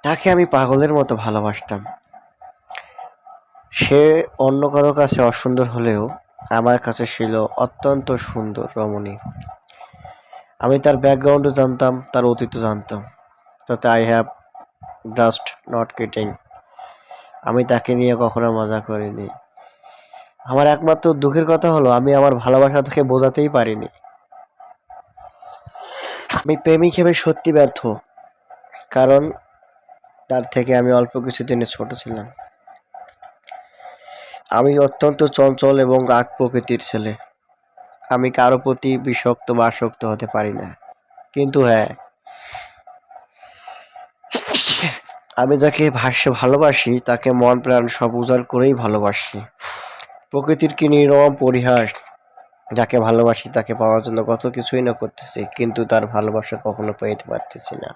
তাকে আমি পাগলের মতো ভালোবাসতাম। সে অন্য কারো কাছে অসুন্দর হলেও আমার কাছে ছিল অত্যন্ত সুন্দর রমণী। আমি তার ব্যাকগ্রাউন্ডও জানতাম, তার অতীতও জানতাম। তাতে I have just not kidding. আমি তাকে নিয়ে কখনো মজা করিনি। আমার একমাত্র দুঃখের কথা হলো আমি আমার ভালোবাসা তাকে বোঝাতেই পারিনি। আমি প্রেমিক হিসেবে সত্যি ব্যর্থ, কারণ তার থেকে আমি অল্প কিছুদিনের ছোট ছিলাম। আমি অত্যন্ত চঞ্চল এবং রাগ প্রকৃতির ছেলে। আমি কারো প্রতি বিষাক্ত বা আসক্ত হতে পারি না। কিন্তু হ্যাঁ, আমি যাকে ভালোবাসি তাকে মন প্রাণ সব উজাড় করেই ভালোবাসি। প্রকৃতির কি নির্মম পরিহাস! যাকে ভালোবাসি তাকে পাওয়ার জন্য কত কিছুই না করতেছি, কিন্তু তার ভালোবাসা কখনো পেতে পারতেছি না।